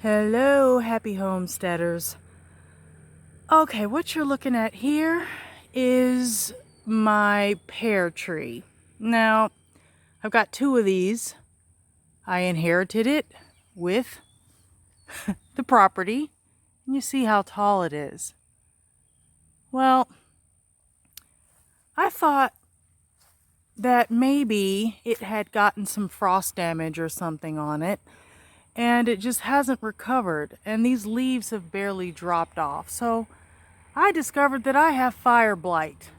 Hello, happy homesteaders. Okay, what you're looking at here is my pear tree. Now, I've got two of these. I inherited it with the property, and you see how tall it is. Well, I thought that maybe it had gotten some frost damage or something on it, and it just hasn't recovered, and these leaves have barely dropped off. So I discovered that I have Fireblight,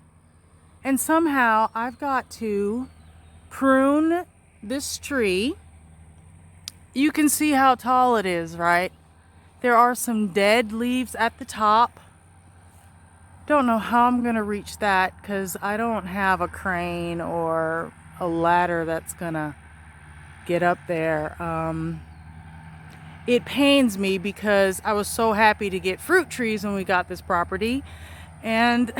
and somehow I've got to prune this tree. You can see how tall it is, right? There are some dead leaves at the top. Don't know how I'm gonna reach that because I don't have a crane or a ladder that's gonna get up there. It pains me because I was so happy to get fruit trees when we got this property, and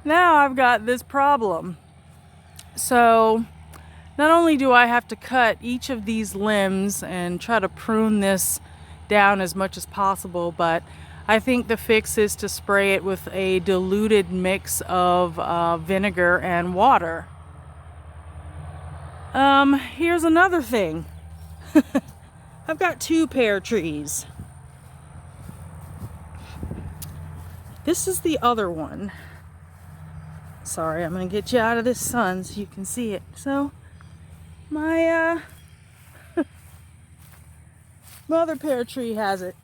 now I've got this problem. So not only do I have to cut each of these limbs and try to prune this down as much as possible, but I think the fix is to spray it with a diluted mix of vinegar and water. Here's another thing. I've got two pear trees. This is the other one. Sorry, I'm gonna get you out of this sun so you can see it. So, my mother pear tree has it.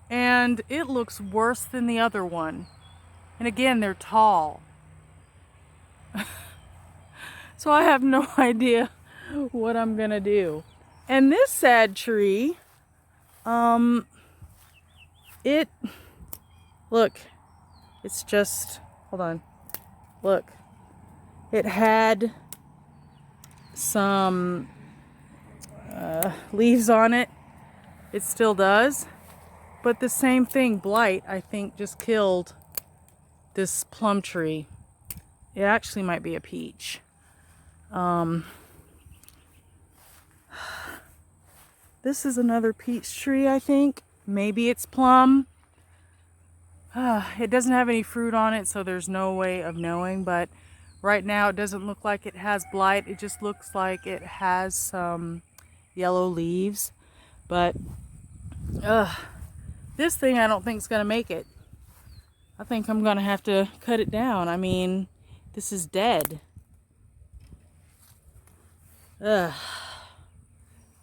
And it looks worse than the other one. And again, they're tall. So I have no idea what I'm gonna do. And this sad tree, look, it's just, hold on, look. It had some leaves on it. It still does. But the same thing, blight, I think just killed this plum tree. It actually might be a peach. This is another peach tree, I think. Maybe it's plum. It doesn't have any fruit on it, so there's no way of knowing, but right now it doesn't look like it has blight. It just looks like it has some yellow leaves. But this thing I don't think is going to make it. I think I'm going to have to cut it down. I mean, this is dead.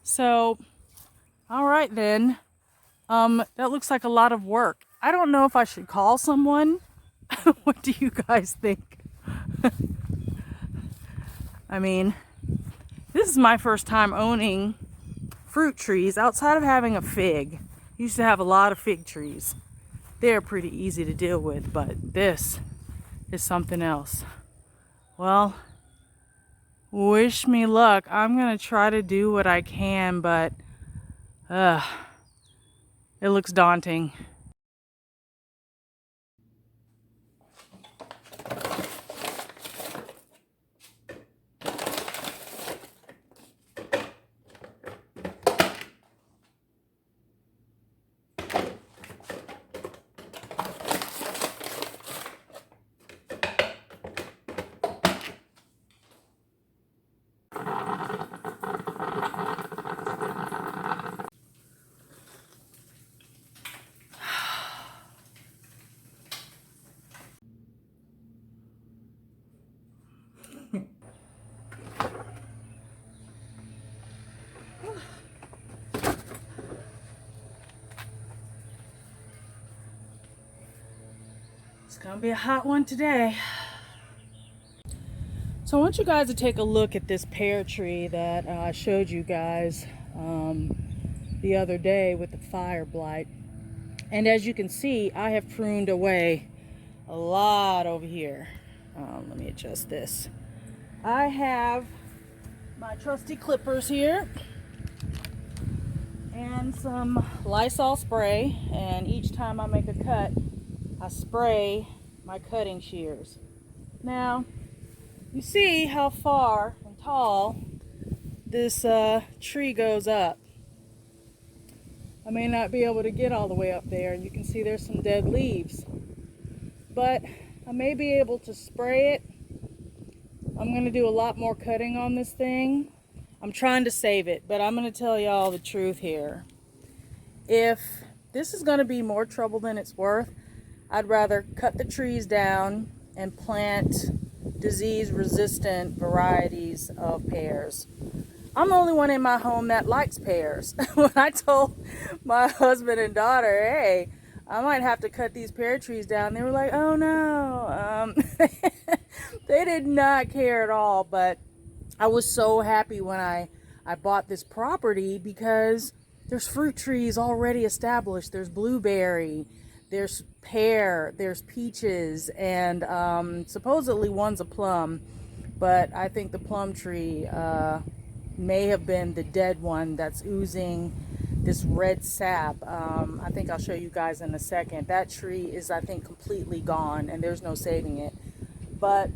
So, all right then. That looks like a lot of work. I don't know if I should call someone. What do you guys think? I mean, this is my first time owning fruit trees outside of having a fig. Used to have a lot of fig trees. They're pretty easy to deal with, but this is something else. Well, wish me luck. I'm gonna try to do what I can, but it looks daunting. It's gonna be a hot one today. So I want you guys to take a look at this pear tree that I showed you guys the other day with the Fireblight. And as you can see, I have pruned away a lot over here. Let me adjust this. I have my trusty clippers here and some Lysol spray, and each time I make a cut, I spray my cutting shears. Now, you see how far and tall this tree goes up. I may not be able to get all the way up there. You can see there's some dead leaves. But I may be able to spray it. I'm going to do a lot more cutting on this thing. I'm trying to save it, but I'm going to tell y'all the truth here. If this is going to be more trouble than it's worth, I'd rather cut the trees down and plant disease-resistant varieties of pears. I'm the only one in my home that likes pears. When I told my husband and daughter, hey, I might have to cut these pear trees down, they were like, oh no. They did not care at all, but I was so happy when I bought this property because there's fruit trees already established. There's blueberry, there's pear, there's peaches, and supposedly one's a plum, but I think the plum tree may have been the dead one that's oozing this red sap. I think I'll show you guys in a second. That tree is, I think, completely gone and there's no saving it. But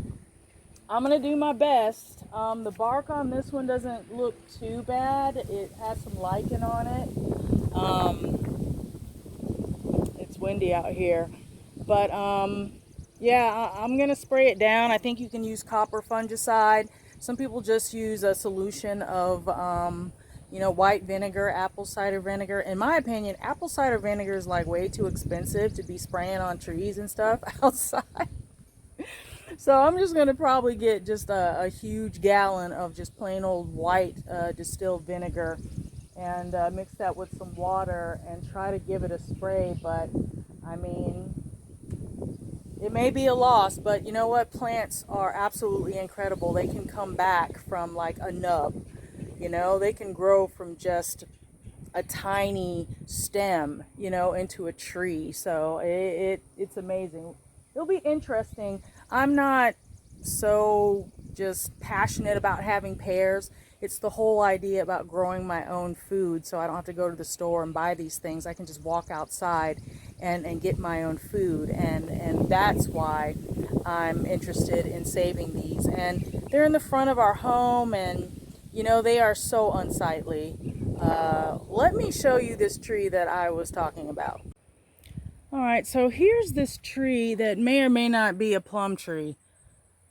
I'm gonna do my best. The bark on this one doesn't look too bad. It has some lichen on it. It's windy out here. But yeah, I'm gonna spray it down. I think you can use copper fungicide. Some people just use a solution of you know, white vinegar, apple cider vinegar. In my opinion, apple cider vinegar is like way too expensive to be spraying on trees and stuff outside. So I'm just going to probably get just a huge gallon of just plain old white distilled vinegar and mix that with some water and try to give it a spray. But I mean, it may be a loss, but you know what? Plants are absolutely incredible. They can come back from like a nub. You know, they can grow from just a tiny stem, you know, into a tree. So it's amazing. It'll be interesting. I'm not so just passionate about having pears. It's the whole idea about growing my own food so I don't have to go to the store and buy these things. I can just walk outside and get my own food. And that's why I'm interested in saving these. And they're in the front of our home, and you know, they are so unsightly. Let me show you this tree that I was talking about. All right, so here's this tree that may or may not be a plum tree.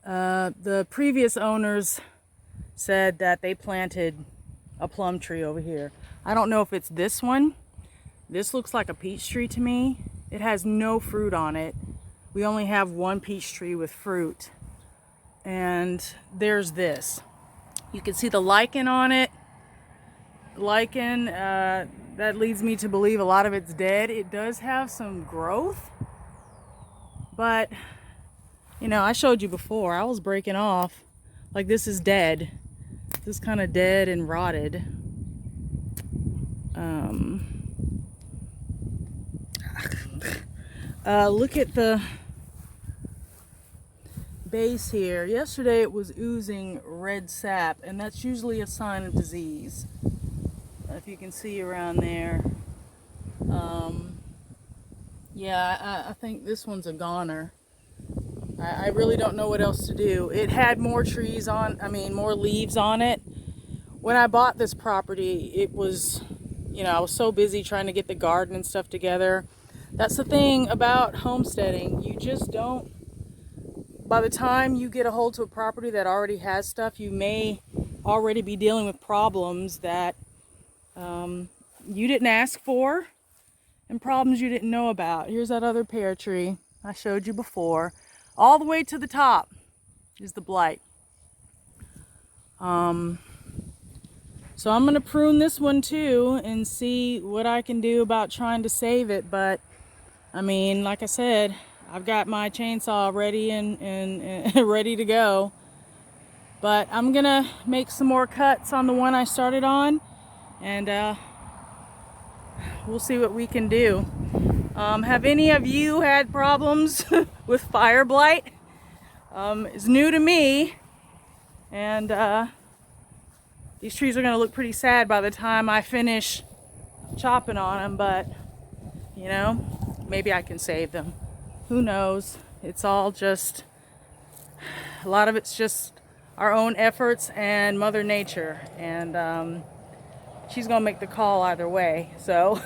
The previous owners said that they planted a plum tree over here. I don't know if it's this one. This looks like a peach tree to me. It has no fruit on it. We only have one peach tree with fruit. And there's this. You can see the lichen on it. Lichen, that leads me to believe a lot of it's dead. It does have some growth, but you know, I showed you before, I was breaking off. Like, this is dead. This is kind of dead and rotted. Look at the base here. Yesterday it was oozing red sap, and that's usually a sign of disease. If you can see around there. Yeah, I think this one's a goner. I really don't know what else to do. It had more trees on, more leaves on it. When I bought this property, it was, you know, I was so busy trying to get the garden and stuff together. That's the thing about homesteading. You just don't, by the time you get a hold to a property that already has stuff, you may already be dealing with problems that you didn't ask for and problems you didn't know about. Here's that other pear tree I showed you before. All the way to the top is the blight. So I'm going to prune this one too and see what I can do about trying to save it. But I mean, like I said, I've got my chainsaw ready and ready to go. But I'm going to make some more cuts on the one I started on, and we'll see what we can do. Have any of you had problems with Fireblight? It's new to me, and these trees are going to look pretty sad by the time I finish chopping on them, but you know, maybe I can save them. Who knows? It's all just, a lot of it's just our own efforts and Mother Nature, and she's gonna make the call either way. So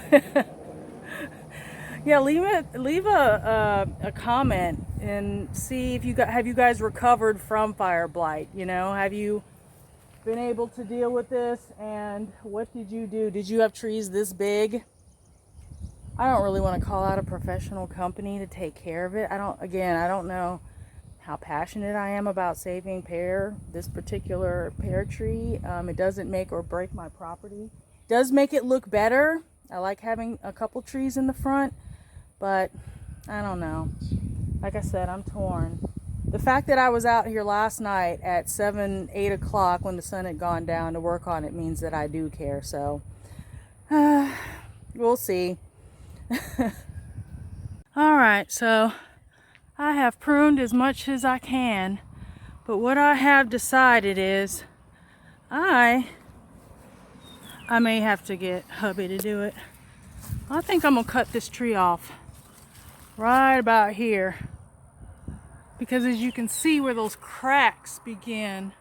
yeah, leave a comment and see if have you guys recovered from Fireblight. You know, have you been able to deal with this, and what did you do? Did you have trees this big? I don't really want to call out a professional company to take care of it. I don't know how passionate I am about saving this particular pear tree. It doesn't make or break my property. It does make it look better. I like having a couple trees in the front, but I don't know. Like I said, I'm torn. The fact that I was out here last night at 8 o'clock when the sun had gone down to work on it means that I do care. So we'll see. All right, so I have pruned as much as I can, but what I have decided is I may have to get hubby to do it. I think I'm gonna cut this tree off right about here, because as you can see where those cracks begin,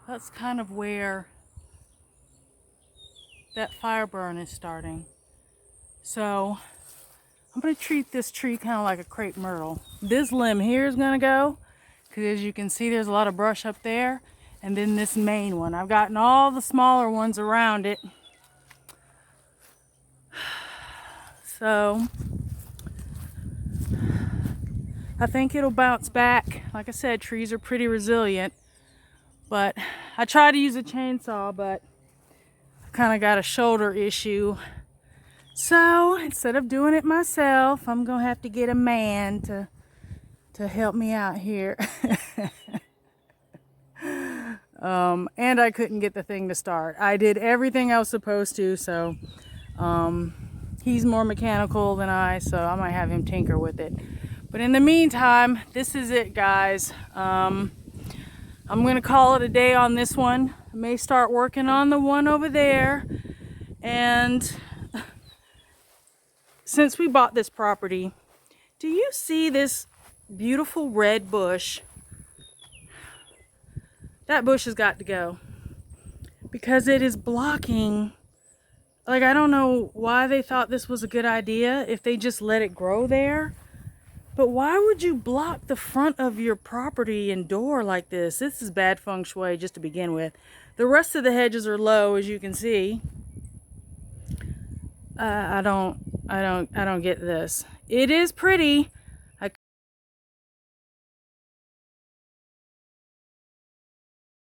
that's kind of where that fire burn is starting. So I'm going to treat this tree kind of like a crepe myrtle. This limb here is going to go, because as you can see there's a lot of brush up there, and then this main one. I've gotten all the smaller ones around it. So I think it'll bounce back. Like I said, trees are pretty resilient, but I tried to use a chainsaw, but I kind of got a shoulder issue. So instead of doing it myself, I'm gonna have to get a man to help me out here. And I couldn't get the thing to start. I did everything I was supposed to, so he's more mechanical than I, so I might have him tinker with it. But in the meantime, this is it, guys. I'm gonna call it a day on this one. I may start working on the one over there, and since we bought this property, do you see this beautiful red bush? That bush has got to go, because it is blocking. Like, I don't know why they thought this was a good idea if they just let it grow there. But why would you block the front of your property and door like this? This is bad feng shui just to begin with. The rest of the hedges are low, as you can see. I don't get this. It is pretty,